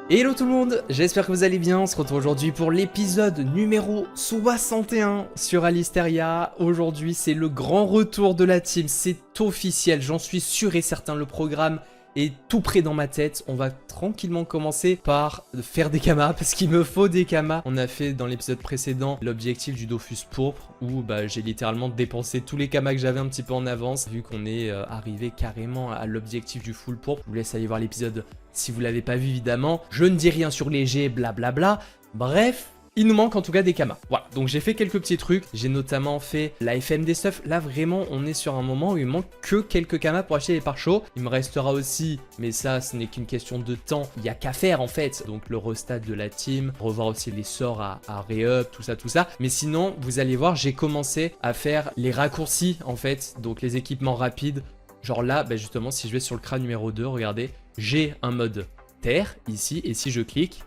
Hello tout le monde, j'espère que vous allez bien. On se retrouve aujourd'hui pour l'épisode numéro 61 sur Alisteria. Aujourd'hui c'est le grand retour de la team, c'est officiel, j'en suis sûr et certain. Le programme est tout près dans ma tête. On va tranquillement commencer par faire des kamas parce qu'il me faut des kamas. On a fait dans l'épisode précédent l'objectif du Dofus pourpre où j'ai littéralement dépensé tous les kamas que j'avais un petit peu en avance vu qu'on est arrivé carrément à l'objectif du full pourpre. Je vous laisse aller voir l'épisode si vous l'avez pas vu évidemment. Je ne dis rien sur les jets, blablabla. Bref. Il nous manque en tout cas des kamas. Voilà, donc j'ai fait quelques petits trucs. J'ai notamment fait la FMD stuff. Là vraiment, on est sur un moment où il manque que quelques kamas pour acheter les pare-chauds. Il me restera aussi, mais ça, ce n'est qu'une question de temps. Il n'y a qu'à faire en fait. Donc le restat de la team, revoir aussi les sorts à re-up, tout ça. Mais sinon, vous allez voir, j'ai commencé à faire les raccourcis en fait. Donc les équipements rapides. Genre là, justement, si je vais sur le crâne numéro 2, regardez, j'ai un mode terre ici. Et si je clique...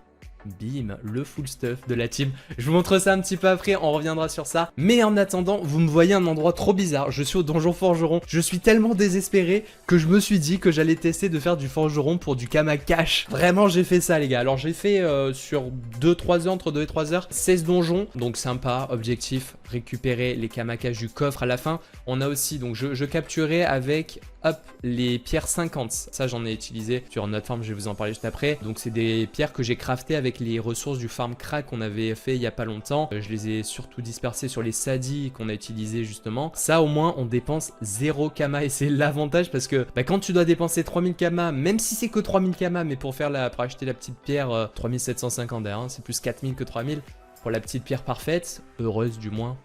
bim, le full stuff de la team. Je vous montre ça un petit peu après, on reviendra sur ça. Mais en attendant, vous me voyez un endroit trop bizarre. Je suis au donjon forgeron. Je suis tellement désespéré que je me suis dit que j'allais tester de faire du forgeron pour du kama cash. Vraiment, j'ai fait ça, les gars. Alors, j'ai fait sur 2-3 heures, entre 2 et 3 heures, 16 donjons. Donc, sympa. Objectif, récupérer les kama cash du coffre à la fin. On a aussi, donc, je capturais avec... hop, les pierres 50, ça j'en ai utilisé sur notre farm, je vais vous en parler juste après. Donc c'est des pierres que j'ai craftées avec les ressources du farm crack qu'on avait fait il y a pas longtemps. Je les ai surtout dispersées sur les sadis qu'on a utilisé justement. Ça au moins on dépense 0 kama et c'est l'avantage parce que quand tu dois dépenser 3000 kama, même si c'est que 3000 kama, mais pour acheter la petite pierre 3750 d'ailleurs, hein, c'est plus 4000 que 3000 pour la petite pierre parfaite, heureuse du moins,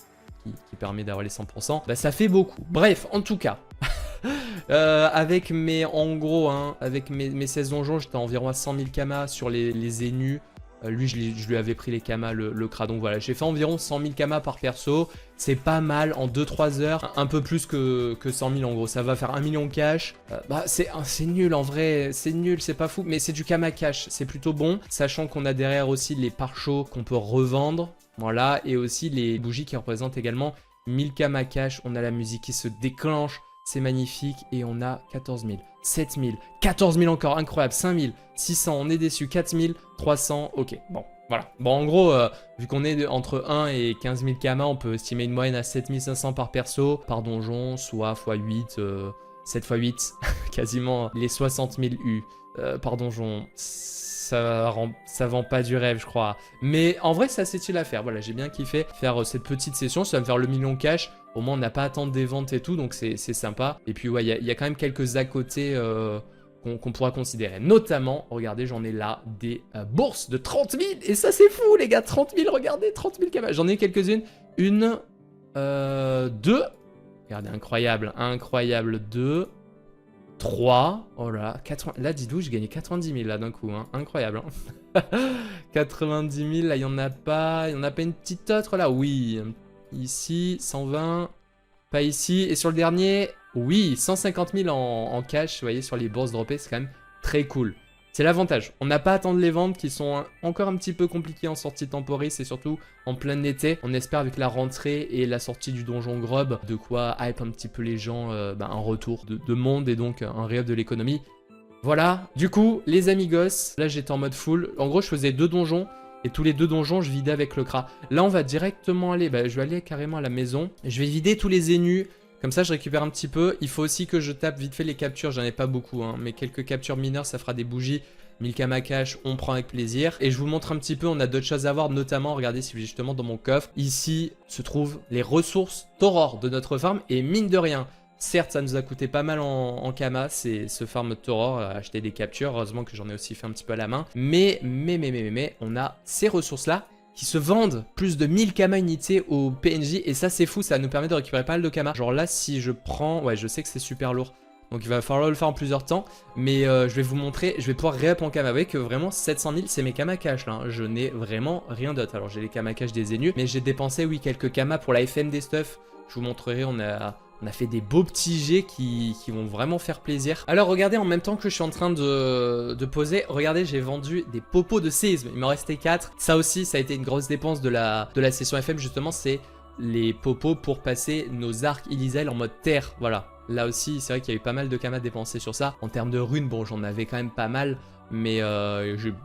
qui permet d'avoir les 100%, ça fait beaucoup. Bref, en tout cas... avec mes, en gros, hein, avec mes 16 donjons, j'étais environ à 100 000 kamas sur les énus. Lui, je lui avais pris les kamas, le cra. Donc voilà, j'ai fait environ 100 000 kamas par perso. C'est pas mal en 2-3 heures. Un peu plus que 100 000 en gros. Ça va faire 1 million cash. C'est nul en vrai. C'est nul, c'est pas fou. Mais c'est du kama cash. C'est plutôt bon. Sachant qu'on a derrière aussi les pare-chauds qu'on peut revendre. Voilà. Et aussi les bougies qui représentent également 1000 kama cash. On a la musique qui se déclenche. C'est magnifique et on a 14 000, 7 000, 14 000 encore, incroyable, 5 000, 600, on est déçu, 4 000, 300, ok, bon, voilà. Bon, en gros, vu qu'on est entre 1 et 15 000 kamas, on peut estimer une moyenne à 7 500 par perso, par donjon, soit x8, 7 x 8, quasiment les 60 000 U par donjon. Ça vend pas du rêve, je crois. Mais en vrai, c'est assez utile à faire. Voilà, j'ai bien kiffé faire cette petite session. Ça va me faire le million cash. Au moins, on n'a pas à attendre des ventes et tout, donc c'est sympa. Et puis, ouais, il y a quand même quelques à côté qu'on pourra considérer. Notamment, regardez, j'en ai là des bourses de 30 000. Et ça, c'est fou, les gars. 30 000, regardez, 30 000 kamas. J'en ai quelques-unes. Une, deux. Regardez, incroyable. Incroyable, deux. 3, oh là, 80, là dis-vous, j'ai gagné 90 000 là d'un coup, hein. Incroyable. Hein. 90 000, là il n'y en a pas, une petite autre là, oui. Ici, 120, pas ici. Et sur le dernier, oui, 150 000 en cash, vous voyez, sur les bourses droppées, c'est quand même très cool. C'est l'avantage. On n'a pas à attendre les ventes qui sont encore un petit peu compliquées en sortie temporis et surtout en plein été. On espère avec la rentrée et la sortie du donjon Grob de quoi hype un petit peu les gens, un retour de monde et donc un re-up de l'économie. Voilà, du coup, les amigos, là j'étais en mode full. En gros, je faisais 2 donjons et tous les 2 donjons, je vidais avec le cra. Là, on va directement aller, je vais aller carrément à la maison. Je vais vider tous les énus. Comme ça, je récupère un petit peu. Il faut aussi que je tape vite fait les captures. J'en ai pas beaucoup, hein, mais quelques captures mineures, ça fera des bougies. 1000 kama cash, on prend avec plaisir. Et je vous montre un petit peu, on a d'autres choses à voir, notamment, regardez si vous êtes justement dans mon coffre. Ici se trouvent les ressources Toror de notre farm. Et mine de rien, certes, ça nous a coûté pas mal en kama, c'est ce farm Toror, acheter des captures. Heureusement que j'en ai aussi fait un petit peu à la main. Mais, on a ces ressources-là qui se vendent plus de 1000 kamas unités au PNJ et ça c'est fou, ça nous permet de récupérer pas mal de kamas. Genre là si je prends, ouais je sais que c'est super lourd, donc il va falloir le faire en plusieurs temps, mais je vais vous montrer, je vais pouvoir réup en kama. Vous voyez que vraiment 700 000 c'est mes kama cash là, hein. Je n'ai vraiment rien d'autre. Alors j'ai les kama cash des énus, mais j'ai dépensé oui quelques kamas pour la FMD stuff, je vous montrerai, on a fait des beaux petits jets qui vont vraiment faire plaisir. Alors regardez, en même temps que je suis en train de poser, regardez, j'ai vendu des popos de séisme. Il m'en restait 4. Ça aussi, ça a été une grosse dépense de la session FM justement, c'est les popos pour passer nos arcs Elysiel en mode terre. Voilà. Là aussi, c'est vrai qu'il y a eu pas mal de kamas dépensés sur ça. En termes de runes, bon, j'en avais quand même pas mal. Mais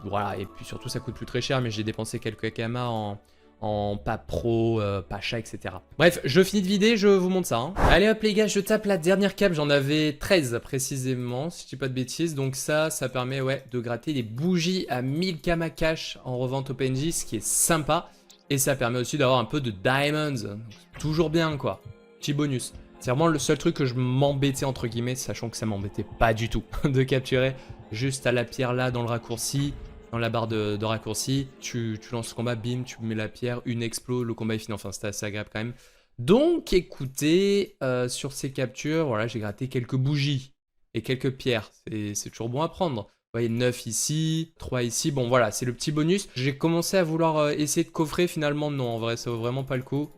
voilà, et puis surtout, ça coûte plus très cher. Mais j'ai dépensé quelques kamas en pas pro, pacha, etc. Bref, je finis de vider, je vous montre ça. Hein. Allez hop les gars, je tape la dernière cape, j'en avais 13 précisément, si je dis pas de bêtises. Donc ça permet de gratter des bougies à 1000 kama cash en revente au PNJ, ce qui est sympa. Et ça permet aussi d'avoir un peu de diamonds, donc, toujours bien quoi, petit bonus. C'est vraiment le seul truc que je m'embêtais entre guillemets, sachant que ça m'embêtait pas du tout de capturer juste à la pierre là dans le raccourci. Dans la barre de raccourci, tu lances le combat, bim, tu mets la pierre, une explo, le combat est fini. Enfin, c'était assez agréable quand même. Donc, écoutez, sur ces captures, voilà, j'ai gratté quelques bougies et quelques pierres. C'est toujours bon à prendre. Vous voyez, 9 ici, 3 ici. Bon, voilà, c'est le petit bonus. J'ai commencé à vouloir essayer de coffrer. Finalement, non, en vrai, ça vaut vraiment pas le coup.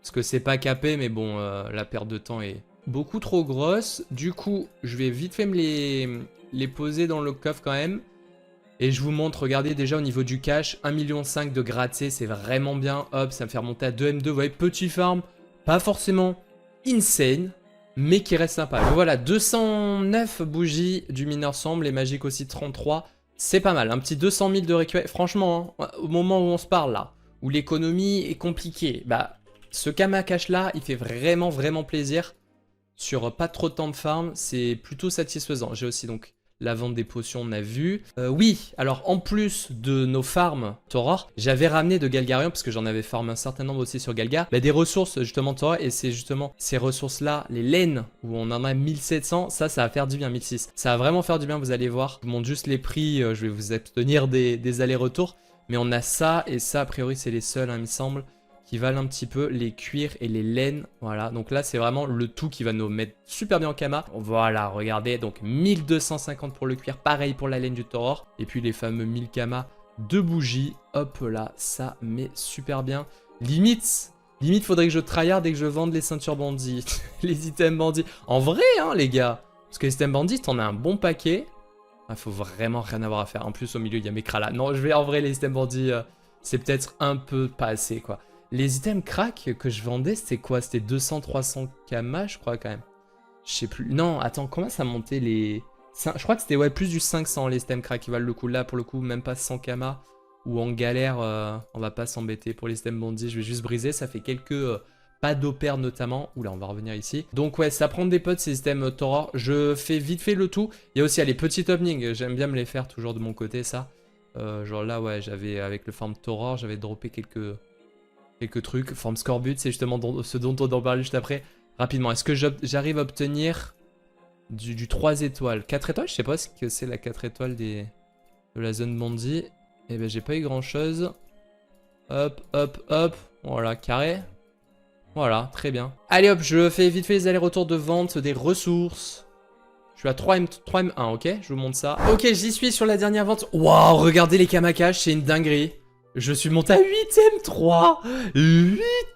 Parce que c'est pas capé, mais bon, la perte de temps est beaucoup trop grosse. Du coup, je vais vite fait me les poser dans le coffre quand même. Et je vous montre, regardez déjà au niveau du cash, 1,5 million de gratté, c'est vraiment bien. Hop, ça me fait remonter à 2M2, vous voyez, petit farm, pas forcément insane, mais qui reste sympa. Donc voilà, 209 bougies du mineur sombre, les magiques aussi 33, c'est pas mal. Un petit 200 000 de récupération, franchement, hein, au moment où on se parle là, où l'économie est compliquée, bah, ce Kama cash là, il fait vraiment, vraiment plaisir. Sur pas trop de temps de farm, c'est plutôt satisfaisant. J'ai aussi donc... la vente des potions, on a vu. Oui, alors en plus de nos farms Toror, j'avais ramené de Galgarion, parce que j'en avais farmé un certain nombre aussi sur Galga, bah, des ressources justement Toror, et c'est justement ces ressources-là, les laines, où on en a 1700, ça va faire du bien, 1006. Ça va vraiment faire du bien, vous allez voir. Je vous montre juste les prix, je vais vous obtenir des allers-retours, mais on a ça, et ça, a priori, c'est les seuls, hein, il me semble, qui valent un petit peu les cuirs et les laines. Voilà, donc là, c'est vraiment le tout qui va nous mettre super bien en Kama. Voilà, regardez, donc 1250 pour le cuir, pareil pour la laine du Toror. Et puis les fameux 1000 Kama de bougies. Hop là, ça met super bien. Limite, faudrait que je tryhard dès que je vende les ceintures bandits, les items bandits. En vrai, hein, les gars, parce que les items bandits, t'en as un bon paquet. Il faut vraiment rien avoir à faire. En plus, au milieu, il y a mes Krala. Non, je vais en vrai, les items bandits, c'est peut-être un peu pas assez, quoi. Les items crack que je vendais, c'était quoi? C'était 200-300 kama, je crois, quand même. Je sais plus. Non, attends, comment ça montait les... Je crois que c'était plus du 500, les items crack qui valent le coup. Là, pour le coup, même pas 100 kama. Ou en galère, on va pas s'embêter pour les items bandits. Je vais juste briser, ça fait quelques... pas d'opères notamment. Oula, on va revenir ici. Donc ouais, ça prend des potes ces items Toror. Je fais vite fait le tout. Il y a aussi les petits openings. J'aime bien me les faire toujours de mon côté, ça. Genre là, ouais, j'avais, avec le farm Toror, j'avais droppé quelques trucs. Forme Scorbut, c'est justement ce dont on en parlait juste après. Rapidement, est-ce que j'arrive à obtenir du 3 étoiles? 4 étoiles, je sais pas ce que c'est la 4 étoiles de la zone bandit. Eh ben j'ai pas eu grand chose. Hop, hop, hop. Voilà, carré. Voilà, très bien. Allez hop, je fais vite fait les allers-retours de vente des ressources. Je suis à 3M1, ok? Je vous montre ça. Ok, j'y suis sur la dernière vente. Waouh, regardez les Kamakash, c'est une dinguerie. Je suis monté à 8M3.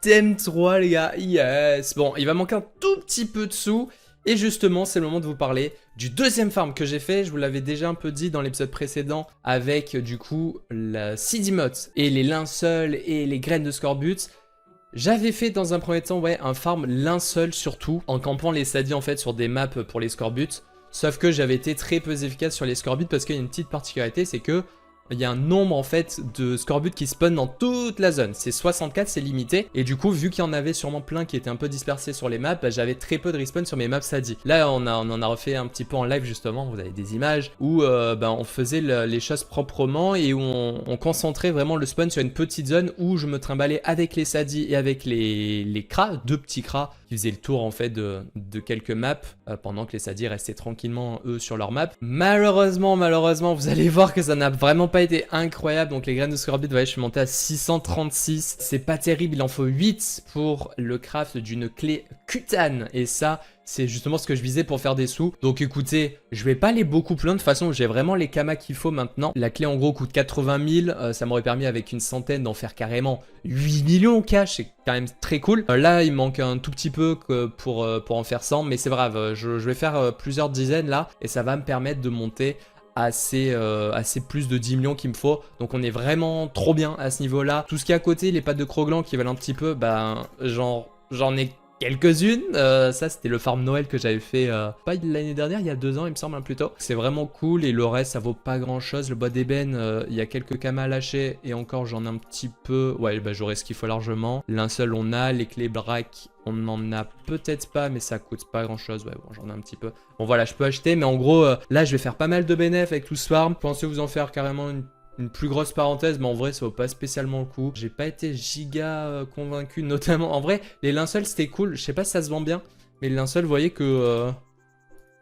8M3, les gars. Yes. Bon, il va manquer un tout petit peu de sous. Et justement, c'est le moment de vous parler du deuxième farm que j'ai fait. Je vous l'avais déjà un peu dit dans l'épisode précédent avec, du coup, la seed emote et les linceuls et les graines de Scorbut. J'avais fait dans un premier temps, ouais, un farm linceul surtout, en campant les sadis en fait sur des maps pour les Scorbut. Sauf que j'avais été très peu efficace sur les Scorbut parce qu'il y a une petite particularité, c'est que il y a un nombre en fait de Scorbut qui spawn dans toute la zone. C'est 64, c'est limité. Et du coup, vu qu'il y en avait sûrement plein qui étaient un peu dispersés sur les maps, bah, j'avais très peu de respawn sur mes maps Sadi. Là, on en a refait un petit peu en live justement, vous avez des images, où bah, on faisait les choses proprement et où on concentrait vraiment le spawn sur une petite zone où je me trimballais avec les Sadi et avec les Kras, deux petits Kras qui faisaient le tour en fait de quelques maps pendant que les Sadi restaient tranquillement eux sur leur map. Malheureusement, vous allez voir que ça n'a vraiment pas été incroyable. Donc les graines de Scorbut, ouais, je suis monté à 636. C'est pas terrible, il en faut 8 pour le craft d'une clé Kutan. Et ça, c'est justement ce que je visais pour faire des sous. Donc écoutez, je vais pas aller beaucoup plus loin. De toute façon, j'ai vraiment les kamas qu'il faut maintenant. La clé en gros coûte 80 000. Ça m'aurait permis avec une centaine d'en faire carrément 8 millions cash. C'est quand même très cool. Là, il manque un tout petit peu pour en faire 100. Mais c'est grave, je vais faire plusieurs dizaines là. Et ça va me permettre de monter assez plus de 10 millions qu'il me faut. Donc on est vraiment trop bien à ce niveau là. Tout ce qui est à côté, les pattes de Kroglan qui valent un petit peu, ben j'en ai quelques-unes. Ça, c'était le farm Noël que j'avais fait pas l'année dernière, il y a 2 ans, il me semble, un plus tôt. C'est vraiment cool et le reste, ça vaut pas grand-chose. Le bois d'ébène, il y a quelques camas à lâcher et encore, j'en ai un petit peu. Ouais, bah j'aurai ce qu'il faut largement. Linceul, on a. Les clés braques, on n'en a peut-être pas, mais ça coûte pas grand-chose. Ouais, bon, j'en ai un petit peu. Bon, voilà, je peux acheter, mais en gros, là, je vais faire pas mal de bénéfices avec tout ce farm. Pensez vous en faire carrément une plus grosse parenthèse, mais en vrai, ça vaut pas spécialement le coup. J'ai pas été giga convaincu, notamment. En vrai, les linceuls, c'était cool. Je sais pas si ça se vend bien, mais les linceuls, vous voyez que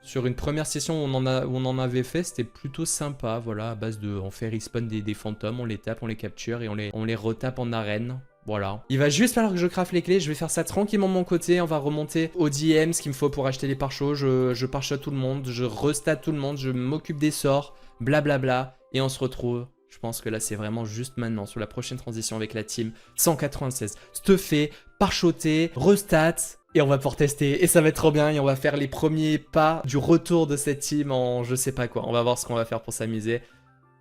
sur une première session où on en avait fait, c'était plutôt sympa. Voilà, à base de. On fait respawn des fantômes, on les tape, on les capture et on les retape en arène. Voilà. Il va juste falloir que je craft les clés. Je vais faire ça tranquillement de mon côté. On va remonter au DM, ce qu'il me faut pour acheter les pare-chaux. Je pare-shot tout le monde. Je restat tout le monde. Je m'occupe des sorts. Blablabla. Et on se retrouve. Je pense que là, c'est vraiment juste maintenant, sur la prochaine transition avec la team 196. Stuffé, pare-shoté, restat. Et on va pouvoir tester. Et ça va être trop bien. Et on va faire les premiers pas du retour de cette team en je sais pas quoi. On va voir ce qu'on va faire pour s'amuser.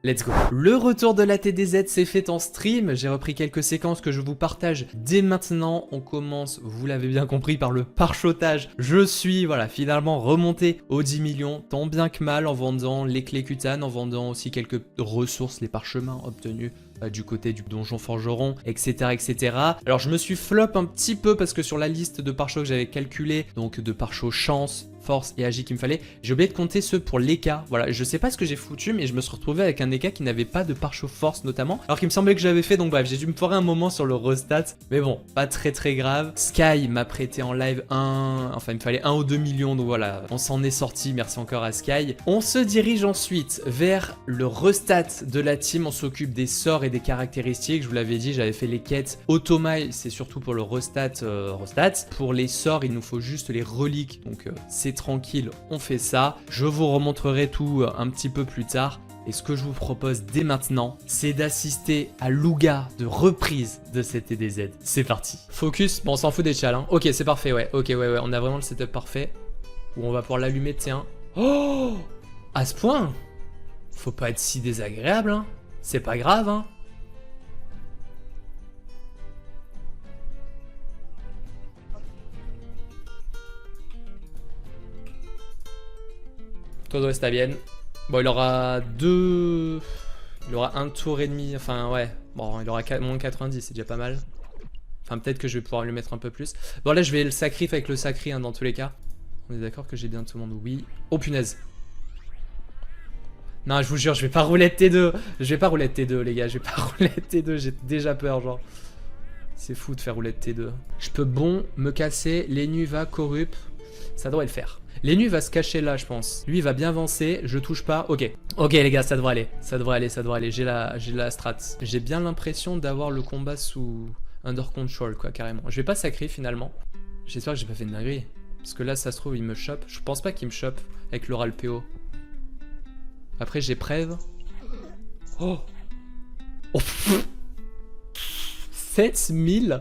Let's go. Le retour de la TDZ s'est fait en stream. J'ai repris quelques séquences que je vous partage dès maintenant. On commence, vous l'avez bien compris, par le pare-chotage. Je suis, voilà, finalement remonté aux 10 millions, tant bien que mal, en vendant les clés cutanes, en vendant aussi quelques ressources, les parchemins obtenus du côté du donjon forgeron, etc., etc. Alors je me suis flop un petit peu parce que sur la liste de pare-chocs que j'avais calculé, donc de pare-chocs chance, force et agi qu'il me fallait, j'ai oublié de compter ceux pour l'EK. Voilà, je sais pas ce que j'ai foutu, mais je me suis retrouvé avec un EK qui n'avait pas de pare-choc force notamment, alors qu'il me semblait que j'avais fait, donc bref, j'ai dû me foirer un moment sur le restat, mais bon, pas très très grave. Sky m'a prêté en live enfin il me fallait 1 ou 2 millions, donc voilà, on s'en est sorti, merci encore à Sky. On se dirige ensuite vers le restat de la team, on s'occupe des sorts et des caractéristiques. Je vous l'avais dit, j'avais fait les quêtes automail, c'est surtout pour le restat. Pour les sorts, il nous faut juste les reliques, donc c'est tranquille, on fait ça. Je vous remontrerai tout un petit peu plus tard. Et ce que je vous propose dès maintenant, c'est d'assister à l'ouga de reprise de cette TDZ. C'est parti. Focus, bon on s'en fout des chals, hein. Ok, c'est parfait, ouais. Ok, ouais, on a vraiment le setup parfait. Où on va pouvoir l'allumer, tiens. Oh, à ce point. Faut pas être si désagréable, hein. C'est pas grave, hein. Todo está bien. Bon, il aura deux... Il aura un tour et demi, enfin ouais. Bon, il aura moins de 90, c'est déjà pas mal. Enfin, peut-être que je vais pouvoir lui mettre un peu plus. Bon, là, je vais le sacrifier avec le sacri, hein, dans tous les cas. On est d'accord que j'ai bien tout le monde, oui. Oh, punaise. Non, je vous jure, je vais pas roulette T2. Je vais pas roulette T2, les gars. Je vais pas roulette T2, j'ai déjà peur, genre. C'est fou de faire roulette T2. Je peux bon me casser. L'Enu va corrupt. Ça doit le faire. L'Enu va se cacher là, je pense. Lui, il va bien avancer. Je touche pas. Ok. Ok, les gars, ça devrait aller. Ça devrait aller, ça devrait aller. J'ai la strat. J'ai bien l'impression d'avoir le combat sous under control, quoi, carrément. Je vais pas sacrer finalement. J'espère que j'ai pas fait de dinguerie. Parce que là, ça se trouve, il me chope. Je pense pas qu'il me chope avec l'oral PO. Après, j'ai Prève. Oh. Oh. 7000.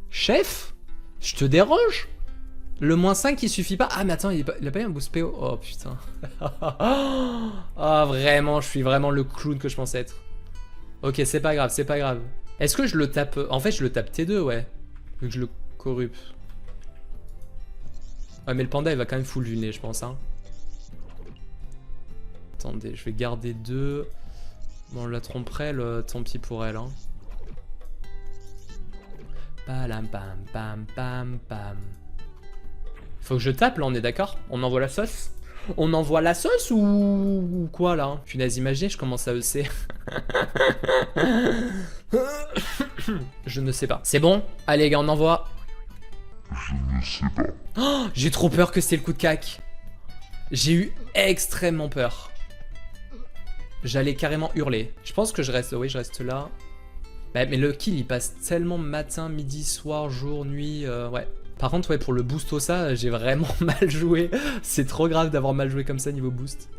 Chef, je te dérange? Le moins 5 il suffit pas. Ah mais attends, il a pas eu un boost PO. Oh putain. Ah vraiment, je suis vraiment le clown que je pensais être. Ok, c'est pas grave, c'est pas grave. Est-ce que je le tape? En fait je le tape T2, ouais. Vu que je le corrupte. Ouais mais le panda il va quand même full luner, je pense, hein. Attendez, je vais garder 2. Bon, on la tromperait, tant pis pour elle, hein. Palam pam pam pam pam. Faut que je tape là, on est d'accord? On envoie la sauce? On envoie la sauce ou quoi là, hein? Punaise, imaginez, je commence à EC. Je ne sais pas. C'est bon? Allez les gars, on envoie. Je ne sais pas. Oh, j'ai trop peur que c'était le coup de cac. J'ai eu extrêmement peur. J'allais carrément hurler. Je pense que je reste... Oui, je reste là. Bah, mais le kill, il passe tellement matin, midi, soir, jour, nuit... ouais. Par contre, ouais, pour le boost au ça, j'ai vraiment mal joué. C'est trop grave d'avoir mal joué comme ça niveau boost.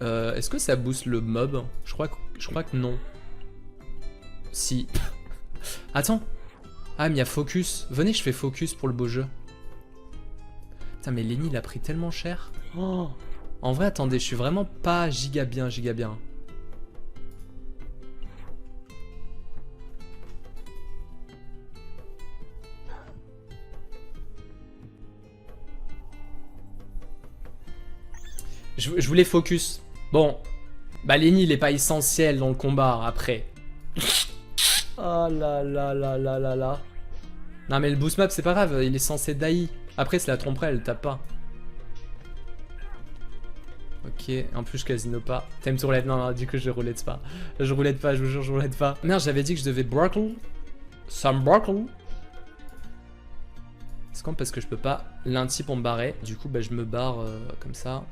Est-ce que ça booste le mob? Je crois que non. Si. Attends. Ah, mais il y a focus. Venez, je fais focus pour le beau jeu. Putain, mais Lenny, il a pris tellement cher. Oh. En vrai, attendez, je suis vraiment pas giga bien. Je voulais focus. Bon. Bah Lenny il est pas essentiel dans le combat après. Oh là là là là là là. Non mais le boost map c'est pas grave, il est censé die. Après c'est la tromperie, elle tape pas. Ok, en plus je casino pas. Time to roulette, non, du coup je roulette pas. Je roulette pas, je vous jure, je roulette pas. Merde, j'avais dit que je devais brockle. Some brockle. C'est con parce que je peux pas l'inti pour me barrer. Du coup, bah, je me barre comme ça.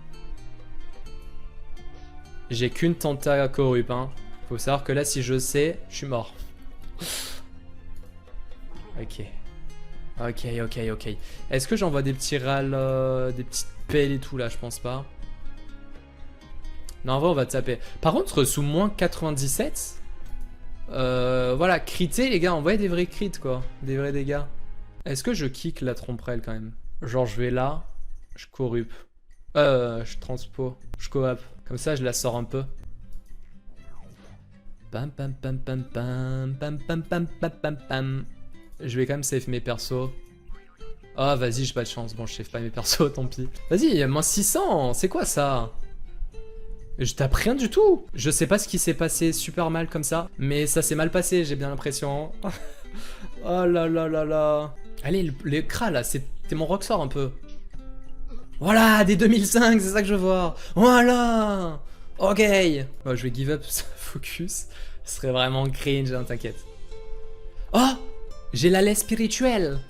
J'ai qu'une tenta corrup, hein. Faut savoir que là, si je sais, je suis mort. Ok. Ok, ok, ok. Est-ce que j'envoie des petits râles, des petites pelles et tout là? Je pense pas. Non, en vrai, on va taper. Par contre, sous moins 97, voilà, crité, les gars, envoyez des vrais crits, quoi. Des vrais dégâts. Est-ce que je kick la tromperelle quand même? Genre, je vais là, je corrup. Je transpo, je coap. Comme ça, je la sors un peu. Pam pam pam pam pam pam pam pam pam pam pam. Je vais quand même save mes persos. Oh, vas-y, j'ai pas de chance. Bon, je save pas mes persos, tant pis. Vas-y, moins 600, c'est quoi ça? Je tape rien du tout. Je sais pas ce qui s'est passé super mal comme ça, mais ça s'est mal passé, j'ai bien l'impression. Oh là là là là. Allez, l'écran là, c'était mon rocksort un peu. Voilà, des 2005, c'est ça que je vois. Voilà. Ok. Bon, je vais give up focus. Ce serait vraiment cringe, hein, t'inquiète. Oh, j'ai la laisse spirituelle.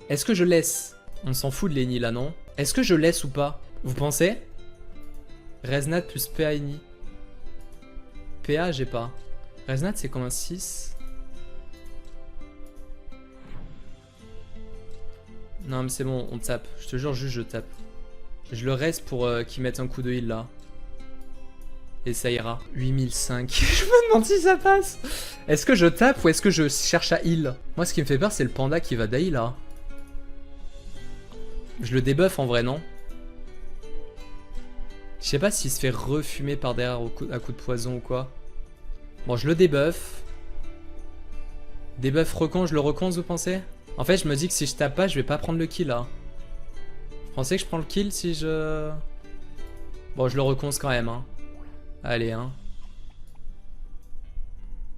Est-ce que je laisse? On s'en fout de Lenny là, non? Est-ce que je laisse ou pas? Vous pensez? Resnat plus PA ini. PA, j'ai pas. Resnat, c'est comme un 6. Non, mais c'est bon, on tape. Je te jure, juste je tape. Je le reste pour qu'il mette un coup de heal là. Et ça ira. 8005. Je me demande si ça passe. Est-ce que je tape ou est-ce que je cherche à heal? Moi, ce qui me fait peur, c'est le panda qui va die là. Je le débuff en vrai, non? Je sais pas s'il se fait refumer par derrière à coup de poison ou quoi. Bon, je le débuff. Débuff recon, je le reconce, vous pensez? En fait, je me dis que si je tape pas, je vais pas prendre le kill là. Vous pensez que je prends le kill si je... Bon, je le reconce quand même, hein. Allez, hein.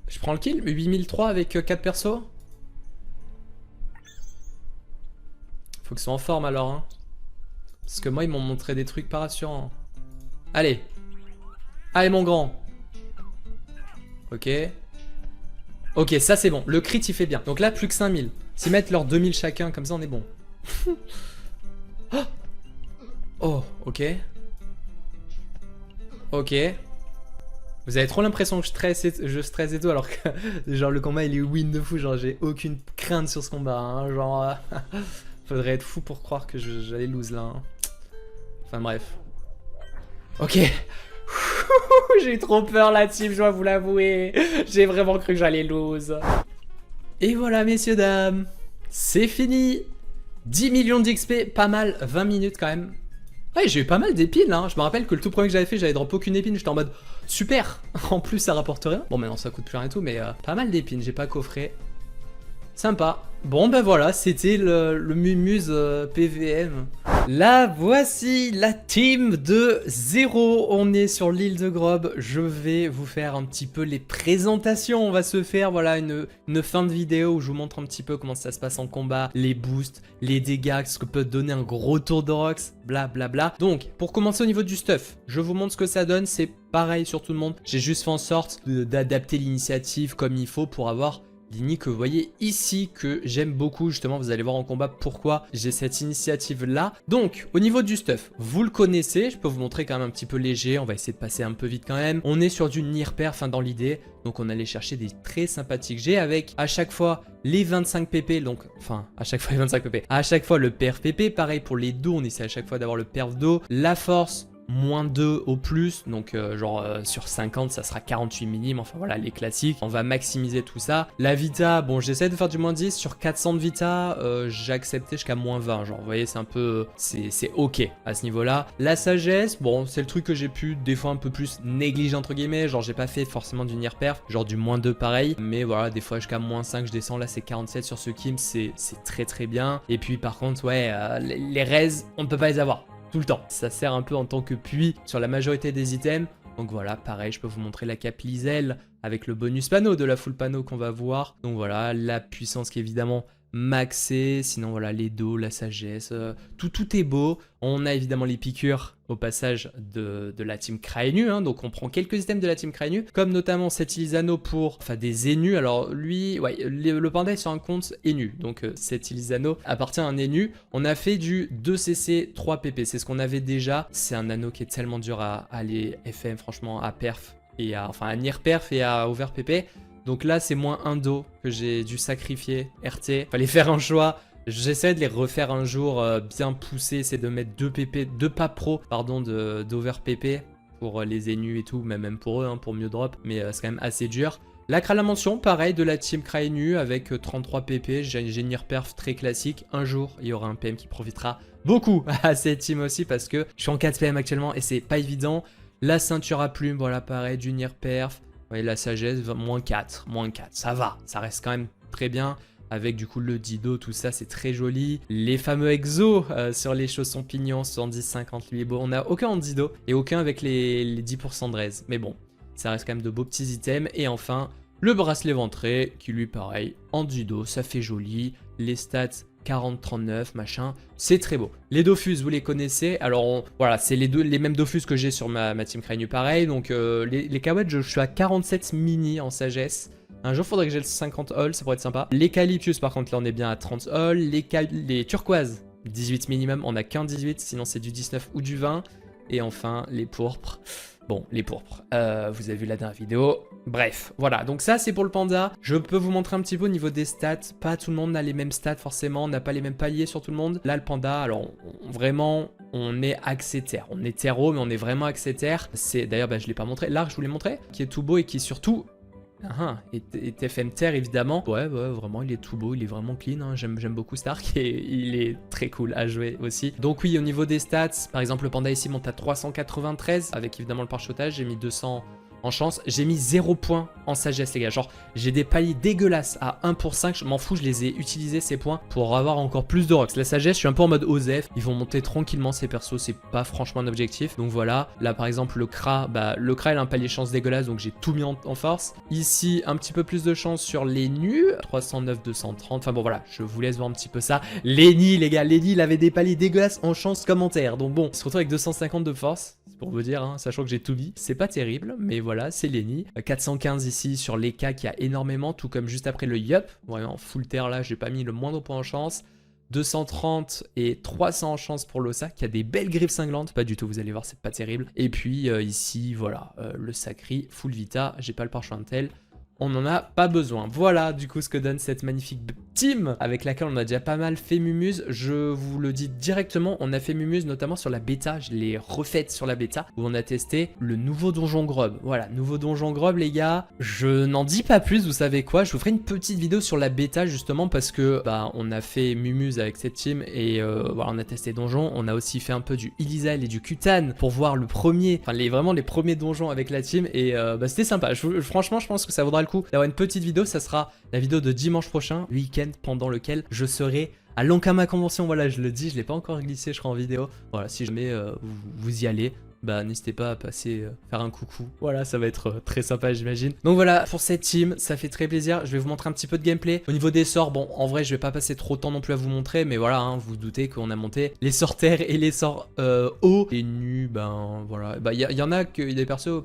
Je prends le kill, 8003 avec 4 persos. Faut que ce soit en forme alors, hein. Parce que moi, ils m'ont montré des trucs pas rassurants. Allez. Allez, mon grand. Ok. Ok, ça c'est bon. Le crit, il fait bien. Donc là, plus que 5000. S'ils mettent leurs 2000 chacun, comme ça, on est bon. Oh, ok. Ok. Vous avez trop l'impression que je stresse et tout, alors que genre le combat il est win de fou, genre j'ai aucune crainte sur ce combat, hein. Genre faudrait être fou pour croire que j'allais lose là, hein. Enfin bref. Ok. J'ai eu trop peur la team, je dois vous l'avouer. J'ai vraiment cru que j'allais lose. Et voilà messieurs dames, c'est fini. 10 millions d'XP, pas mal, 20 minutes quand même. Ouais, j'ai eu pas mal d'épines, hein. Je me rappelle que le tout premier que j'avais fait, j'avais drop aucune épine, j'étais en mode super. En plus ça rapporte rien. Bon maintenant ça coûte plus rien et tout, mais pas mal d'épines, j'ai pas coffré. Sympa. Bon ben voilà, c'était le Mumuse PVM. Là voici la team de 0. On est sur l'île de Grob. Je vais vous faire un petit peu les présentations. On va se faire voilà une fin de vidéo où je vous montre un petit peu comment ça se passe en combat, les boosts, les dégâts, ce que peut donner un gros tour de rocks, blablabla. Bla bla. Donc pour commencer au niveau du stuff, je vous montre ce que ça donne. C'est pareil sur tout le monde. J'ai juste fait en sorte d'adapter l'initiative comme il faut pour avoir Lenny que vous voyez ici, que j'aime beaucoup. Justement, vous allez voir en combat pourquoi j'ai cette initiative là. Donc au niveau du stuff, vous le connaissez, je peux vous montrer quand même un petit peu léger. On va essayer de passer un peu vite quand même. On est sur du Nier perf, hein, dans l'idée. Donc on allait chercher des très sympathiques G avec à chaque fois les 25 pp. Donc enfin à chaque fois les 25 pp, à chaque fois le perf pp. Pareil pour les dos, on essaie à chaque fois d'avoir le perf dos, la force -2 au plus, donc sur 50 ça sera 48 minimes, enfin voilà les classiques. On va maximiser tout ça. La vita, bon j'essaie de faire du -10 sur 400 de vita, j'ai accepté jusqu'à -20, genre vous voyez c'est un peu, c'est ok à ce niveau là. La sagesse, bon c'est le truc que j'ai pu des fois un peu plus négliger entre guillemets, genre j'ai pas fait forcément du Nier perf, genre du -2 pareil, mais voilà des fois jusqu'à -5 je descends, là c'est 47 sur ce Kim, c'est très très bien. Et puis par contre ouais les res on ne peut pas les avoir. tout le temps. Ça sert un peu en tant que puits sur la majorité des items. Donc voilà, pareil, je peux vous montrer la cape Lisel avec le bonus panneau de la full panneau qu'on va voir. Donc voilà, la puissance qui est évidemment maxée. Sinon voilà, les dos, la sagesse, tout est beau. On a évidemment les piqûres au passage de la team Kraenu, hein, donc on prend quelques items de la team Kraenu, comme notamment cet Ilisano pour des Enus. Alors lui, ouais, le panda est sur un compte Enu, donc cet Ilisano appartient à un Enu. On a fait du 2cc 3 pp, c'est ce qu'on avait déjà. C'est un anneau qui est tellement dur à aller FM, franchement, à perf, et à near perf et à over pp. Donc là c'est moins un dos que j'ai dû sacrifier RT, fallait faire un choix. J'essaie de les refaire un jour bien poussé, c'est de mettre 2 pas pro pardon d'over pp pour les Enus et tout, même pour eux, hein, pour mieux drop, mais c'est quand même assez dur. La Kralamention, pareil, de la team Kraenu avec 33 pp, j'ai une perf très classique. Un jour, il y aura un PM qui profitera beaucoup à cette team aussi parce que je suis en 4 PM actuellement et c'est pas évident. La ceinture à plumes, voilà, pareil, du near perf. Ouais, la sagesse, moins 4, ça va, ça reste quand même très bien. Avec du coup le Dido, tout ça, c'est très joli. Les fameux exos sur les chaussons pignons, 70, 50, lui, bon, on n'a aucun en Dido et aucun avec les 10% de raise. Mais bon, ça reste quand même de beaux petits items. Et enfin, le bracelet ventré, qui lui, pareil, en Dido, ça fait joli. Les stats, 40, 39, machin, c'est très beau. Les Dofus, vous les connaissez. Alors, voilà, c'est les mêmes Dofus que j'ai sur ma team Kraenu, pareil. Donc, les Kawaii, je suis à 47 mini en sagesse. Un jour, faudrait que j'ai le 50 all, ça pourrait être sympa. Les Calyptus, par contre, là, on est bien à 30 all. Les turquoises, 18 minimum, on a qu'un 18, sinon c'est du 19 ou du 20. Et enfin, les pourpres. Bon, les pourpres, vous avez vu la dernière vidéo. Bref, voilà, donc ça, c'est pour le panda. Je peux vous montrer un petit peu au niveau des stats. Pas tout le monde n'a les mêmes stats, forcément. On n'a pas les mêmes paliers sur tout le monde. Là, le panda, alors, vraiment, on est axé terre. On est terreau, mais on est vraiment axé terre. D'ailleurs, je ne l'ai pas montré. L'arc, je vous l'ai montré, qui est tout beau et qui, surtout... et TFM Terre évidemment. Ouais, vraiment il est tout beau, il est vraiment clean, hein. J'aime beaucoup Stark et il est très cool à jouer aussi. Donc oui, au niveau des stats, par exemple le panda ici monte à 393 avec évidemment le parchotage, j'ai mis 200 en chance, j'ai mis 0 points en sagesse les gars, genre j'ai des paliers dégueulasses à 1 pour 5, je m'en fous, je les ai utilisés ces points pour avoir encore plus de rocks. La sagesse, je suis un peu en mode OZEF, ils vont monter tranquillement ces persos, c'est pas franchement un objectif. Donc voilà, là par exemple le Kra, le Kra il a un palier chance dégueulasse donc j'ai tout mis en force. Ici un petit peu plus de chance sur les nus, 309, 230, enfin bon voilà, je vous laisse voir un petit peu ça. Lenny les gars, Lenny il avait des paliers dégueulasses en chance commentaire, donc bon, il se retrouve avec 250 de force. Pour vous dire, hein, sachant que j'ai tout mis, c'est pas terrible, mais voilà, c'est Lenny. 415 ici sur les K qui a énormément, tout comme juste après le Yup. Vraiment, full terre là, j'ai pas mis le moindre point en chance. 230 et 300 en chance pour l'Ossa qui a des belles griffes cinglantes. Pas du tout, vous allez voir, c'est pas terrible. Et puis ici, voilà, le Sacri, full Vita, j'ai pas le parchemin de tel. On n'en a pas besoin. Voilà du coup ce que donne cette magnifique team avec laquelle on a déjà pas mal fait Mumuse. Je vous le dis directement, on a fait Mumuse notamment sur la bêta. Je l'ai refaite sur la bêta où on a testé le nouveau donjon Grob. Voilà, nouveau donjon Grob les gars. Je n'en dis pas plus, vous savez quoi. Je vous ferai une petite vidéo sur la bêta justement parce que on a fait Mumuse avec cette team et voilà, on a testé donjon. On a aussi fait un peu du Ilizael et du Kutan pour voir le premier, enfin vraiment les premiers donjons avec la team et c'était sympa. Franchement, je pense que ça vaudra le coup d'avoir une petite vidéo. Ça sera la vidéo de dimanche prochain, week-end pendant lequel je serai à l'Ankama Convention. Voilà, je le dis, je l'ai pas encore glissé, je serai en vidéo. Voilà, si jamais vous y allez, n'hésitez pas à passer faire un coucou. Voilà, ça va être très sympa, j'imagine. Donc voilà, pour cette team, ça fait très plaisir. Je vais vous montrer un petit peu de gameplay. Au niveau des sorts, bon, en vrai, je vais pas passer trop de temps non plus à vous montrer, mais voilà, hein, vous doutez qu'on a monté les sorts terre et les sorts eau. Et nus, voilà. Il y en a des persos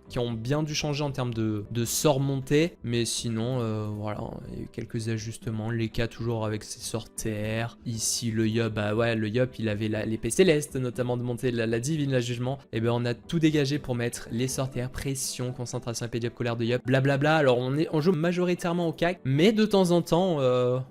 qui ont bien dû changer en termes de sorts montés, mais sinon voilà, il y a eu quelques ajustements. Les cas toujours avec ses sorts terre. Ici le Yup, ouais, le Yup il avait l'épée céleste notamment de monter la divine, la jugement. Et on a tout dégagé pour mettre les sorts terre, pression, concentration, épée diable, colère de Yup, blablabla. Alors on joue majoritairement au CAC, mais de temps en temps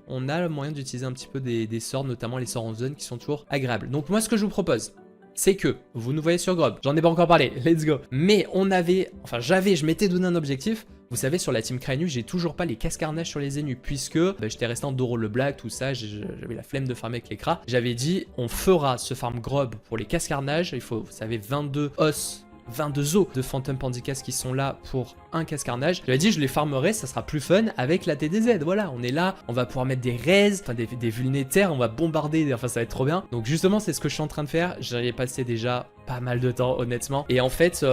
on a le moyen d'utiliser un petit peu des sorts, notamment les sorts en zone qui sont toujours agréables. Donc moi ce que je vous propose, c'est que vous nous voyez sur Grob, j'en ai pas encore parlé, let's go. Mais je m'étais donné un objectif. Vous savez, sur la team Kraenu, j'ai toujours pas les cascarnages sur les Enus, puisque j'étais resté en Doro le Black, tout ça, j'avais la flemme de farmer avec les Kras. J'avais dit, on fera ce farm Grob pour les cascarnages, il faut, vous savez, 22 os 22 os de Phantom Pandicas qui sont là pour un casse-carnage. J'avais dit je les farmerai, ça sera plus fun avec la TDZ. Voilà, on est là, on va pouvoir mettre des raises, enfin des vulnétaires, on va bombarder, enfin ça va être trop bien. Donc justement c'est ce que je suis en train de faire, j'y ai passé déjà pas mal de temps honnêtement. Et en fait,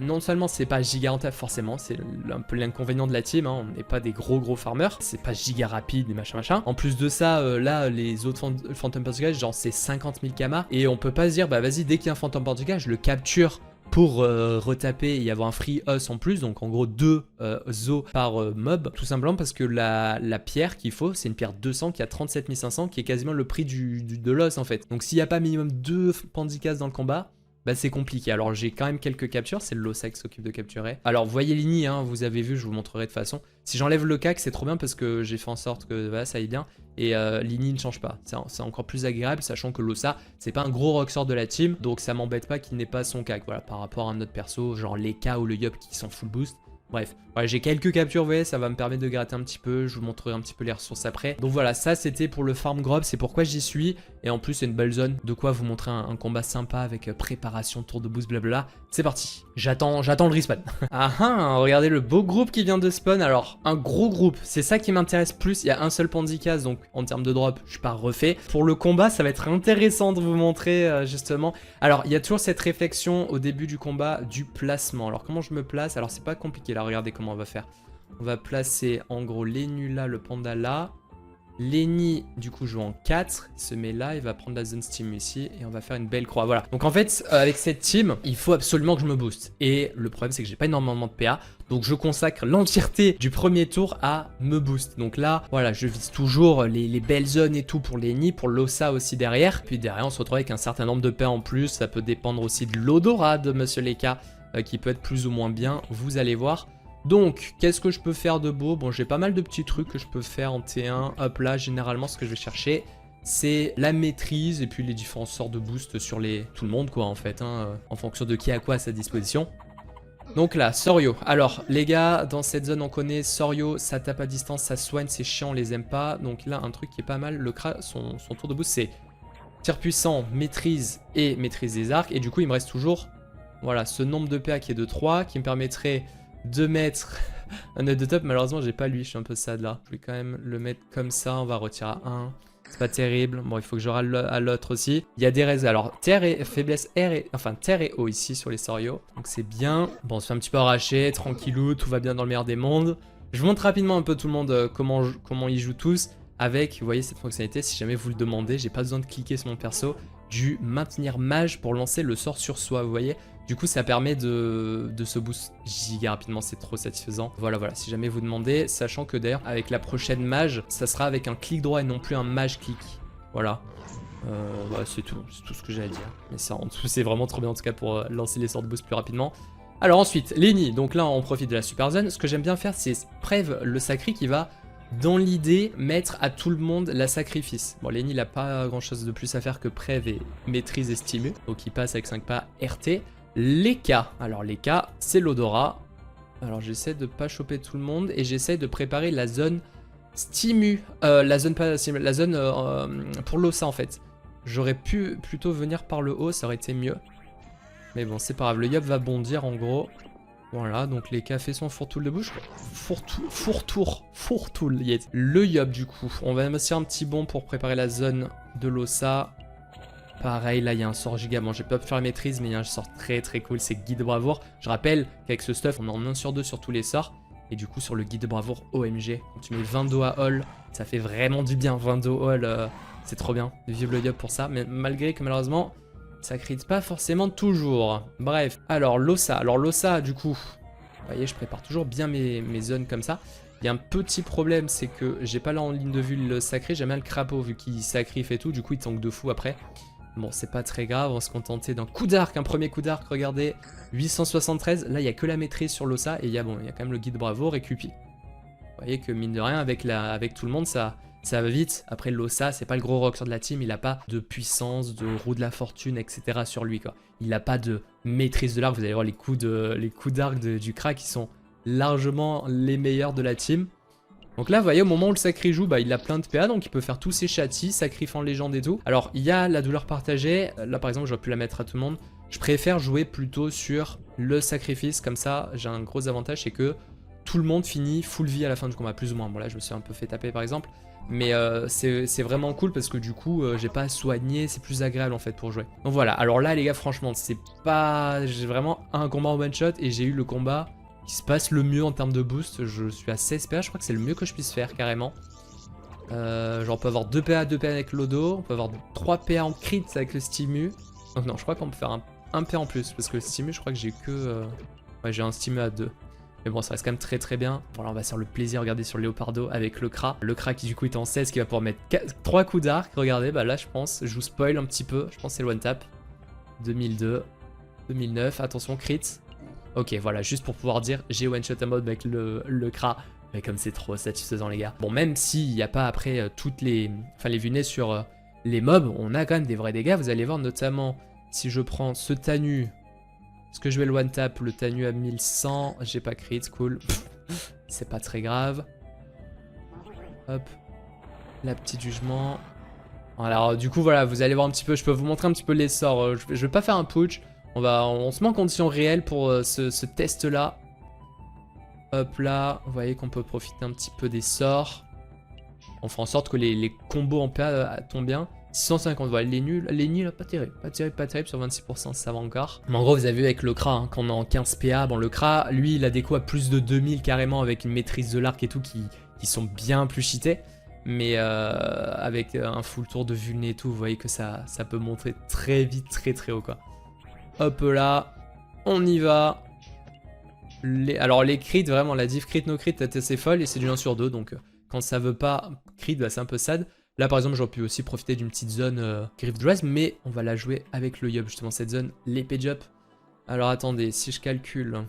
non seulement c'est pas giga rentable forcément, c'est un peu l'inconvénient de la team, hein. On n'est pas des gros farmers, c'est pas giga rapide et machin. En plus de ça, là les autres Phantom Pandicas, genre c'est 50 000 kamas. Et on peut pas se dire bah vas-y dès qu'il y a un Phantom Pandicas, je le capture pour retaper et y avoir un free os en plus, donc en gros 2 os par mob, tout simplement parce que la pierre qu'il faut, c'est une pierre 200 qui a 37 500, qui est quasiment le prix de l'os en fait. Donc s'il n'y a pas minimum 2 Pandicas dans le combat, bah c'est compliqué. Alors j'ai quand même quelques captures, c'est le Losa qui s'occupe de capturer. Alors vous voyez Lini, hein, vous avez vu, je vous montrerai de toute façon. Si j'enlève le cac, c'est trop bien parce que j'ai fait en sorte que voilà, ça aille bien. Et Lini ne change pas, c'est encore plus agréable, sachant que Losa, c'est pas un gros rocksort de la team, donc ça m'embête pas qu'il n'ait pas son cac, voilà, par rapport à un autre perso, genre Leka ou le Yup qui sont full boost. Bref, voilà, j'ai quelques captures, vous voyez, ça va me permettre de gratter un petit peu, je vous montrerai un petit peu les ressources après. Donc voilà, ça c'était pour le farm grub, c'est pourquoi j'y suis. Et en plus c'est une belle zone, de quoi vous montrer un combat sympa avec préparation, tour de boost, blabla. C'est parti, j'attends le respawn. Ah ah, regardez le beau groupe qui vient de spawn. Alors, un gros groupe, c'est ça qui m'intéresse plus. Il y a un seul Pandicas, donc en termes de drop, je suis pas refait. Pour le combat, ça va être intéressant de vous montrer justement. Alors, il y a toujours cette réflexion au début du combat du placement. Alors, comment je me place? Alors, c'est pas compliqué là, regardez comment on va faire. On va placer en gros Lenny là, le panda là. Lenny du coup joue en 4, il se met là, il va prendre la zone steam ici et on va faire une belle croix, voilà. Donc en fait avec cette team, il faut absolument que je me booste. Et le problème c'est que j'ai pas énormément de PA, donc je consacre l'entièreté du premier tour à me boost. Donc là, voilà, je vise toujours les belles zones et tout pour Lenny, pour Losa aussi derrière. Puis derrière on se retrouve avec un certain nombre de PA en plus, ça peut dépendre aussi de l'odorat de Monsieur Leka, qui peut être plus ou moins bien, vous allez voir. Donc, qu'est-ce que je peux faire de beau? Bon, j'ai pas mal de petits trucs que je peux faire en T1. Hop là, généralement, ce que je vais chercher, c'est la maîtrise et puis les différents sorts de boost sur tout le monde, quoi, en fait, hein, en fonction de qui a quoi à sa disposition. Donc là, Sorio. Alors, les gars, dans cette zone, on connaît Sorio, ça tape à distance, ça soigne, c'est chiant, on les aime pas. Donc là, un truc qui est pas mal, son tour de boost, c'est tir puissant, maîtrise et maîtrise des arcs. Et du coup, il me reste toujours, voilà, ce nombre de PA qui est de 3, qui me permettrait de mettre un œil de top. Malheureusement j'ai pas lui, je suis un peu sad là. Je vais quand même le mettre comme ça, on va retirer à 1. C'est pas terrible, bon il faut que je râle à l'autre aussi. Il y a des raises, alors terre et faiblesse air et terre et eau ici sur les Sorio. Donc c'est bien, bon on se fait un petit peu arracher, tranquillou, tout va bien dans le meilleur des mondes. Je vous montre rapidement un peu tout le monde comment ils jouent tous. Avec, vous voyez cette fonctionnalité, si jamais vous le demandez, j'ai pas besoin de cliquer sur mon perso, du maintenir mage pour lancer le sort sur soi, vous voyez. Du coup ça permet de se boost giga rapidement, c'est trop satisfaisant. Voilà, si jamais vous demandez, sachant que d'ailleurs avec la prochaine mage, ça sera avec un clic droit et non plus un mage clic. Voilà. C'est tout ce que j'ai à dire. Mais ça en tout c'est vraiment trop bien en tout cas pour lancer les sorts de boost plus rapidement. Alors ensuite, Lenny, donc là on profite de la super zone. Ce que j'aime bien faire c'est Prève le sacré qui va dans l'idée mettre à tout le monde la sacrifice. Bon Lenny il a pas grand chose de plus à faire que Prève et maîtrise et stimu. Donc il passe avec 5 pas RT. Leka, alors Leka c'est l'odorat. Alors j'essaie de pas choper tout le monde et j'essaie de préparer la zone stimu, la zone pour l'Osa en fait. J'aurais pu plutôt venir par le haut, ça aurait été mieux. Mais bon c'est pas grave, le Yup va bondir en gros. Voilà, donc Leka fait son fourre-tool de bouche. Fourre-tool, yes. Le Yup du coup, on va investir un petit bon pour préparer la zone de l'Osa. Pareil, là il y a un sort giga, bon j'ai pas pu faire la maîtrise mais il y a un sort très cool, c'est guide de bravoure. Je rappelle qu'avec ce stuff on est en 1 sur 2 sur tous les sorts. Et du coup sur le guide de bravoure OMG, quand tu mets 20 dos à all, ça fait vraiment du bien, 20 dos all, c'est trop bien. Vive le Yup pour ça, mais malgré que malheureusement ça crit pas forcément toujours. Bref, alors Losa du coup, vous voyez je prépare toujours bien mes zones comme ça. Il y a un petit problème, c'est que j'ai pas là en ligne de vue le sacré, j'aime bien le crapaud vu qu'il sacrifie et tout, du coup il tank de fou après. Bon, c'est pas très grave, on va se contenter d'un coup d'arc, un premier coup d'arc, regardez, 873, là il n'y a que la maîtrise sur l'Osa, et il y a quand même le guide bravo, récupi. Vous voyez que mine de rien, avec tout le monde, ça va vite. Après l'Osa, c'est pas le gros rockstar de la team, il a pas de puissance, de roue de la fortune, etc. sur lui, quoi. Il a pas de maîtrise de l'arc, vous allez voir les coups d'arc du crack qui sont largement les meilleurs de la team. Donc là, vous voyez, au moment où le Sacri joue, bah, il a plein de PA, donc il peut faire tous ses châtis, sacrifiant légende et tout. Alors, il y a la douleur partagée. Là, par exemple, j'aurais pu la mettre à tout le monde. Je préfère jouer plutôt sur le sacrifice. Comme ça, j'ai un gros avantage, c'est que tout le monde finit full vie à la fin du combat, plus ou moins. Bon, là, je me suis un peu fait taper, par exemple. Mais c'est vraiment cool parce que du coup, j'ai pas à soigner, c'est plus agréable en fait pour jouer. Donc voilà, alors là, les gars, franchement, c'est pas... J'ai vraiment un combat en one-shot et j'ai eu le combat qui se passe le mieux en termes de boost. Je suis à 16 PA, je crois que c'est le mieux que je puisse faire carrément. Genre on peut avoir 2 PA avec l'Odo, on peut avoir 3 PA en crit avec le Stimu. Donc non, je crois qu'on peut faire un PA en plus, parce que le Stimu, je crois que j'ai que... Ouais, j'ai un Stimu à 2. Mais bon, ça reste quand même très très bien. Voilà, on va se faire le plaisir, regardez sur Leopardo avec le Kra. Le Kra qui du coup est en 16, qui va pouvoir mettre 3 coups d'arc. Regardez, bah là je pense, je vous spoil un petit peu, je pense que c'est le one tap. 2002, 2009, attention, crit. Ok, voilà, juste pour pouvoir dire, j'ai one-shot en mode avec le Kra. Mais comme c'est trop satisfaisant, les gars. Bon, même s'il n'y a pas après toutes les... Enfin, les vues sur les mobs, on a quand même des vrais dégâts. Vous allez voir, notamment, si je prends ce Tanu... Est-ce que je vais le one-tap, le Tanu à 1100? J'ai pas crit, cool. C'est pas très grave. Hop. La petite jugement. Alors, du coup, voilà, vous allez voir un petit peu. Je peux vous montrer un petit peu les sorts. Je vais pas faire un putsch. On se met en condition réelle pour ce test-là. Hop là, vous voyez qu'on peut profiter un petit peu des sorts. On fait en sorte que les combos en PA tombent bien. 650, voilà, les nuls, pas terrible sur 26%, ça va encore. Mais en gros, vous avez vu avec le Kra, hein, qu'on est en 15 PA. Bon, le Kra, lui, il a des coups à plus de 2000 carrément avec une maîtrise de l'arc et tout qui sont bien plus cheatés. Mais avec un full tour de vulné et tout, vous voyez que ça peut monter très vite, très très haut, quoi. Hop là, on y va. Alors les crits, vraiment, la diff crit no crit est assez folle et c'est du 1 sur 2, donc quand ça veut pas crit, bah, c'est un peu sad. Là par exemple, j'aurais pu aussi profiter d'une petite zone Griff Dress, mais on va la jouer avec le Yub, justement cette zone, l'épée jump. Alors attendez, si je calcule...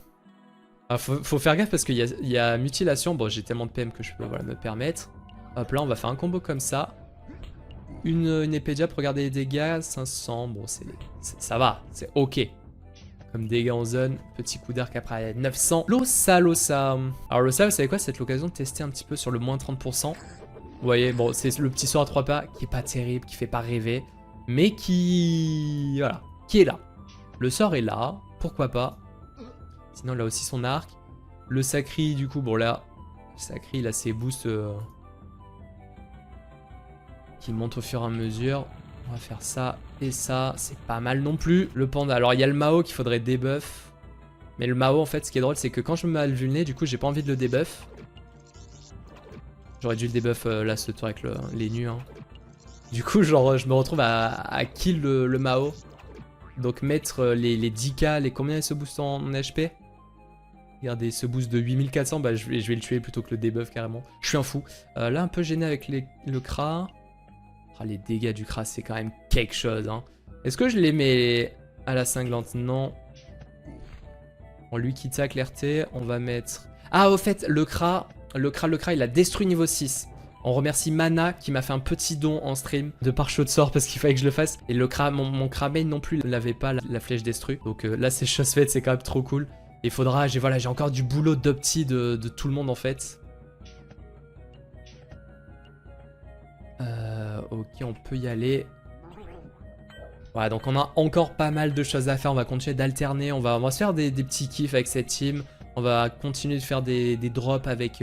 Alors, faut faire gaffe parce qu'il y a mutilation, bon j'ai tellement de PM que je peux me permettre. Hop là, on va faire un combo comme ça. Une épée jump, regardez les dégâts, 500, bon ça va, c'est ok. Comme dégâts en zone, petit coup d'arc après 900. Losa. Alors Losa, vous savez quoi, c'est l'occasion de tester un petit peu sur le moins 30%. Vous voyez, bon, c'est le petit sort à 3 pas qui est pas terrible, qui fait pas rêver, mais qui... Voilà, qui est là. Le sort est là, pourquoi pas. Sinon, il a aussi son arc. Le Sacri, du coup, bon là, le Sacri, il a ses boosts qui montent au fur et à mesure. On va faire ça et ça, c'est pas mal non plus. Le panda, alors il y a le Mao qu'il faudrait debuff. Mais le Mao, en fait, ce qui est drôle, c'est que quand je me mets à le vulner, du coup, j'ai pas envie de le debuff. J'aurais dû le debuff là, ce tour avec les nus. Hein. Du coup, genre, je me retrouve à kill le Mao. Donc mettre les 10k, combien il se booste en HP? Regardez, ce boost de 8400, bah, je vais le tuer plutôt que le debuff carrément. Je suis un fou. Là, un peu gêné avec le Kra. Oh, les dégâts du Kra, c'est quand même quelque chose. Hein. Est-ce que je les mets à la cinglante? Non. On lui quitte sa clarté. On va mettre... Ah, au fait, le Kra, il a détruit niveau 6. On remercie Mana qui m'a fait un petit don en stream de pare-chaud de sort parce qu'il fallait que je le fasse. Et le Kra, mon Kra main non plus n'avait pas la flèche destruite. Donc là, c'est chose faite, c'est quand même trop cool. Il faudra, j'ai encore du boulot d'opti de tout le monde en fait. Ok, on peut y aller. Voilà, donc on a encore pas mal de choses à faire. On va continuer d'alterner. On va se faire des petits kiffs avec cette team. On va continuer de faire des drops avec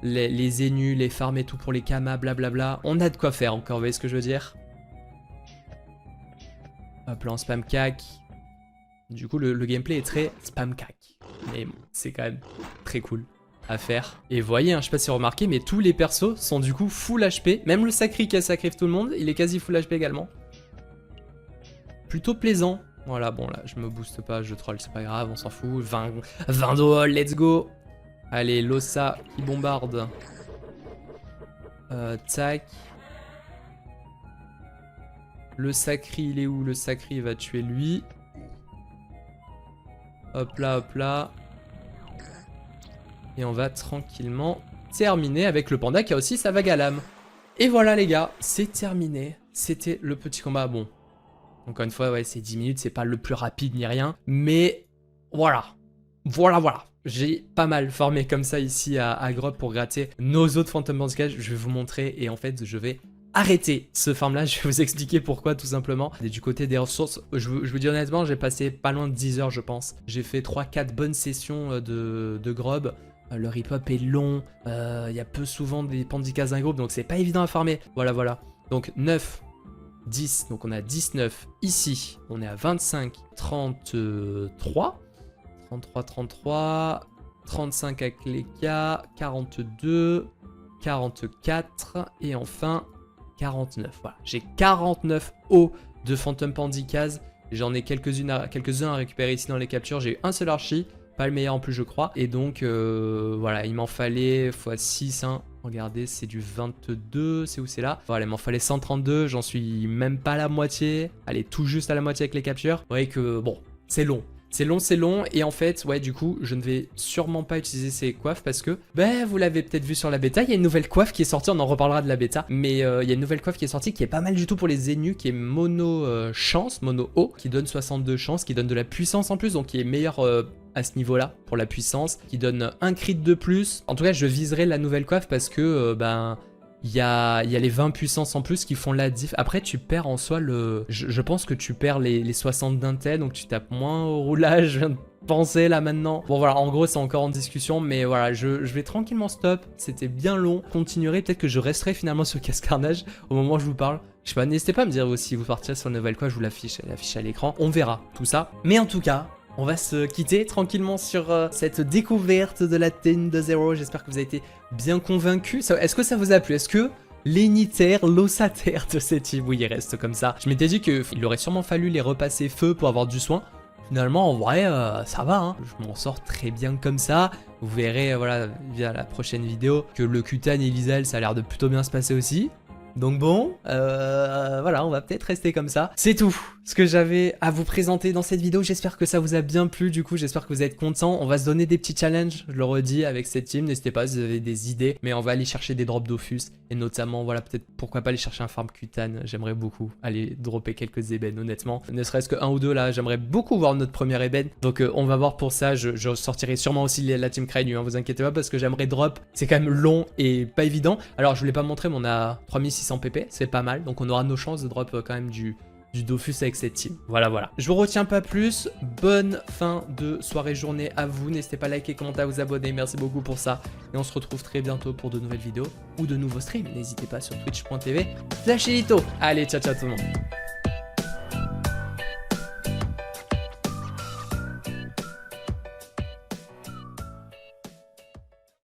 les Zénus, les farms et tout pour les Kama, blablabla. On a de quoi faire encore, vous voyez ce que je veux dire? Hop là, on spam cac. Du coup, le gameplay est très spam cac. Mais bon, c'est quand même très cool à faire. Et vous voyez, hein, je sais pas si vous remarquez, mais tous les persos sont du coup full HP. Même le Sacri qui a sacrifié tout le monde, il est quasi full HP également. Plutôt plaisant. Voilà, bon là, je me booste pas, je troll, c'est pas grave, on s'en fout. 20 de hall, let's go. Allez, Losa qui bombarde. Tac. Le Sacri, il est où? Le Sacri va tuer lui. Hop là, hop là. Et on va tranquillement terminer avec le panda qui a aussi sa vague à l'âme. Et voilà les gars, c'est terminé. C'était le petit combat. Bon, encore une fois, ouais, c'est 10 minutes, c'est pas le plus rapide ni rien. Mais voilà. Voilà. j'ai pas mal farmé comme ça ici à Grub pour gratter nos autres Phantom Bandicage. Je vais vous montrer et en fait je vais arrêter ce farm là, je vais vous expliquer pourquoi tout simplement. Et du côté des ressources, je vous dis honnêtement, j'ai passé pas loin de 10 heures je pense. J'ai fait 3-4 bonnes sessions de Grub. Le rip-up est long, il y a peu souvent des Pandicas d'un groupe, donc c'est pas évident à farmer. Voilà. Donc 9, 10, donc on a 19 ici, on est à 25, 33, 35 avec les K, 42, 44 et enfin 49. Voilà, j'ai 49 hauts de Phantom Pandicas. J'en ai quelques-uns à récupérer ici dans les captures. J'ai eu un seul archi, pas le meilleur en plus je crois. Et donc voilà, il m'en fallait x6. Hein. Regardez, c'est du 22, c'est où c'est là? Voilà, il m'en fallait 132, j'en suis même pas à la moitié. Allez, tout juste à la moitié avec les captures. Vous voyez que bon, c'est long. C'est long et en fait, ouais, du coup, je ne vais sûrement pas utiliser ces coiffes parce que, ben, vous l'avez peut-être vu sur la bêta, il y a une nouvelle coiffe qui est sortie, on en reparlera de la bêta, mais il y a une nouvelle coiffe qui est sortie qui est pas mal du tout pour les Zenu, qui est mono chance, mono haut, qui donne 62 chances, qui donne de la puissance en plus, donc qui est meilleur à ce niveau-là pour la puissance, qui donne un crit de plus. En tout cas, je viserai la nouvelle coiffe parce que, ben... Il y a les 20 puissances en plus qui font la diff. Après, tu perds en soi le... Je pense que tu perds les 60 d'intel, donc tu tapes moins au roulage. Je viens de penser là maintenant. Bon voilà, en gros, c'est encore en discussion, mais voilà, je vais tranquillement stop. C'était bien long. Continuerai, peut-être que je resterai finalement sur Casse-Carnage au moment où je vous parle. Je sais pas, n'hésitez pas à me dire aussi, vous partirez sur une nouvelle quoi, je vous l'affiche à l'écran. On verra tout ça. Mais en tout cas... On va se quitter tranquillement sur cette découverte de la T2-0. J'espère que vous avez été bien convaincus. Est-ce que ça vous a plu? Est-ce que l'énitaire, l'ossataire de cette team, oui, il reste comme ça? Je m'étais dit qu'il aurait sûrement fallu les repasser feu pour avoir du soin. Finalement, en vrai, ça va, hein. Je m'en sors très bien comme ça. Vous verrez, voilà, via la prochaine vidéo, que le Kutan et l'Izel, ça a l'air de plutôt bien se passer aussi. Donc bon, voilà, on va peut-être rester comme ça. C'est tout ce que j'avais à vous présenter dans cette vidéo. J'espère que ça vous a bien plu, du coup, j'espère que vous êtes contents. On va se donner des petits challenges, je le redis, avec cette team. N'hésitez pas si vous avez des idées, mais on va aller chercher des drops Dofus. Et notamment, voilà, peut-être pourquoi pas aller chercher un farm Kutan. J'aimerais beaucoup aller dropper quelques ébènes, honnêtement. Ne serait-ce que 1 ou 2 là, j'aimerais beaucoup voir notre première ébène. Donc on va voir pour ça, je sortirai sûrement aussi la team Krainu, hein, vous inquiétez pas, parce que j'aimerais drop. C'est quand même long et pas évident. Alors je vous l'ai pas montré, mais on a 3600 pp, c'est pas mal. Donc on aura nos chances de drop quand même du Dofus avec cette team. Voilà. Je vous retiens pas plus. Bonne fin de soirée, journée à vous. N'hésitez pas à liker, commenter, à vous abonner. Merci beaucoup pour ça. Et on se retrouve très bientôt pour de nouvelles vidéos ou de nouveaux streams. N'hésitez pas sur twitch.tv/Lito. Allez, ciao tout le monde.